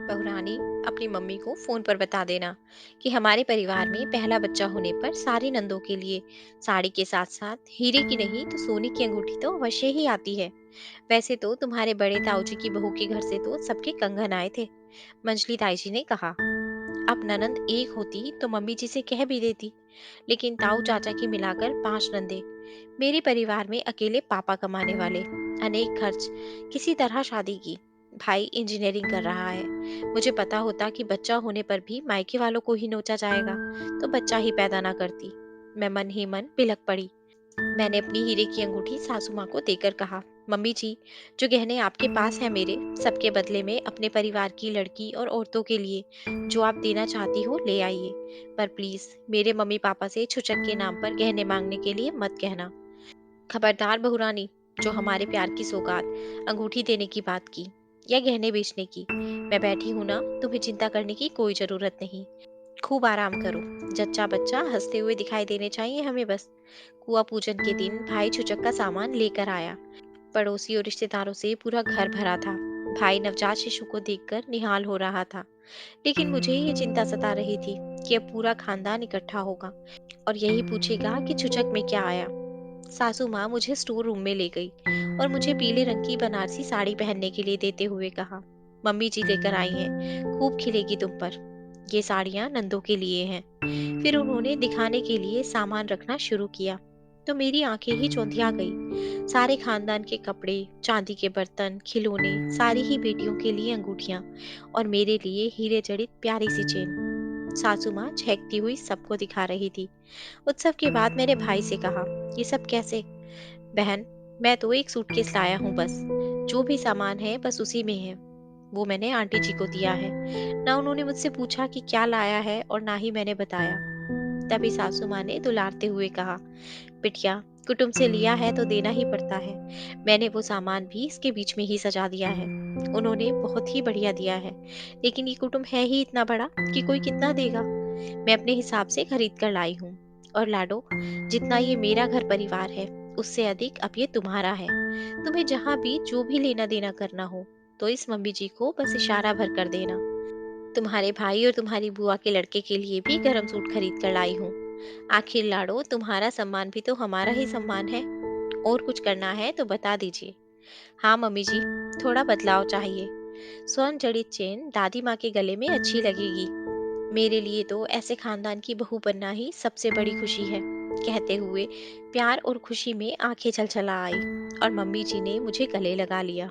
बहुरानी, अपनी मम्मी को फोन पर बता देना कि हमारे परिवार में पहला बच्चा होने पर सारी नंदों के लिए साड़ी के साथ साथ हीरे की नहीं तो सोने की अंगूठी तो अवश्य ही आती है। वैसे तो तुम्हारे बड़े ताऊ जी की बहू के घर से तो सबके कंगन आए थे। मंजली ताई जी ने कहा। अब ननंद एक होती तो मम्मी जी से कह भी देती, लेकिन ताऊ चाचा की मिलाकर 5 नंदे। मेरे परिवार में अकेले पापा कमाने वाले, अनेक खर्च, किसी तरह शादी की। भाई इंजीनियरिंग कर रहा है। मुझे पता होता कि बच्चा होने पर भी मायके वालों को ही नोचा जाएगा तो बच्चा ही पैदा ना करती। मैं मन ही मन बिलक पड़ी। मैंने अपनी हीरे की अंगूठी सासू माँ को देकर कहा, मम्मी जी, जो गहने आपके पास हैं मेरे, सबके बदले में अपने परिवार की लड़की और औरतों के लिए जो आप देना चाहती हो ले आइए। पर प्लीज मेरे मम्मी पापा से छुचक के नाम पर गहने मांगने के लिए मत कहना। खबरदार बहुरानी, जो हमारे प्यार की सौगात अंगूठी देने की बात की या गहने बेचने की। मैं बैठी हूं ना, तुम्हें चिंता करने की कोई जरूरत नहीं। खूब आराम करो। जच्चा बच्चा हंसते हुए दिखाई देने चाहिए हमें बस। कुआ पूजन के दिन भाई छुचक का सामान लेकर आया। पड़ोसी और रिश्तेदारों से पूरा घर भरा था। भाई नवजात शिशु को देखकर निहाल हो रहा था, लेकिन मुझे ये चिंता सता रही थी कि अब पूरा खानदान इकट्ठा होगा और यही पूछेगा कि छुचक में क्या आया। सासू माँ मुझे स्टोर रूम में ले गई और मुझे पीले रंग की बनारसी साड़ी पहनने के लिए देते हुए कहा, मम्मी जी लेकर आई हैं, खूब खिलेगी तुम पर। ये साड़ियाँ नंदों के लिए हैं। फिर उन्होंने दिखाने के लिए सामान रखना शुरू किया तो मेरी आंखें ही चौंधिया गई। सारे खानदान के कपड़े, चांदी के बर्तन, खिलौने, सारी ही बेटियों के लिए अंगूठियां और मेरे लिए हीरे जड़ित प्यारी सी चेन। सासू माँ छेंकती हुई सबको दिखा रही थी। उत्सव के बाद मैंने भाई से कहा, ये सब कैसे? बहन, मैं तो एक सूटकेस लाया हूँ बस। जो भी सामान है बस उसी में है। वो मैंने आंटी जी को दिया है। ना उन्होंने मुझसे पूछा कि क्या लाया है और ना ही मैंने बताया। तभी सासू माँ ने दुलारते हुए कहा, बिटिया, कुटुंब से लिया है तो देना ही पड़ता है। मैंने वो सामान भी इसके बीच में ही सजा दिया है। उन्होंने बहुत ही बढ़िया दिया है, लेकिन ये कुटुंब है ही इतना बड़ा कि कोई कितना देगा। मैं अपने हिसाब से खरीद कर लाई हूँ। और लाडो, जितना ये मेरा घर परिवार है उससे अधिक अब ये तुम्हारा है। तुम्हें जहाँ भी जो भी लेना देना करना हो तो इस मम्मी जी को बस इशारा भर कर देना। तुम्हारे भाई और तुम्हारी बुआ के लड़के के लिए भी गरम सूट खरीद कर लाई हूँ। आखिर लाडो, तुम्हारा सम्मान भी तो हमारा ही सम्मान है। और कुछ करना है तो बता दीजिए। हाँ मम्मी जी, थोड़ा बदलाव चाहिए। स्वर्ण जड़ित चेन दादी माँ के गले में अच्छी लगेगी। मेरे लिए तो ऐसे खानदान की बहू बनना ही सबसे बड़ी खुशी है। कहते हुए प्यार और खुशी में आंखें छलछला आई और मम्मी जी ने मुझे गले लगा लिया।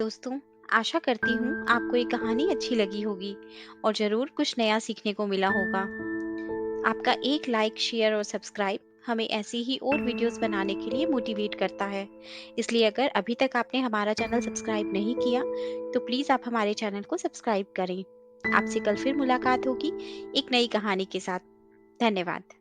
दोस्तों, आशा करती हूँ आपको ये कहानी अच्छी लगी होगी और जरूर कुछ नया सीखने को मिला होगा। आपका एक लाइक, शेयर और सब्सक्राइब हमें ऐसी ही और वीडियोस बनाने के लिए मोटिवेट करता है। इसलिए अगर अभी तक आपने हमारा चैनल सब्सक्राइब नहीं किया तो प्लीज़ आप हमारे चैनल को सब्सक्राइब करें। आपसे कल फिर मुलाकात होगी एक नई कहानी के साथ। धन्यवाद।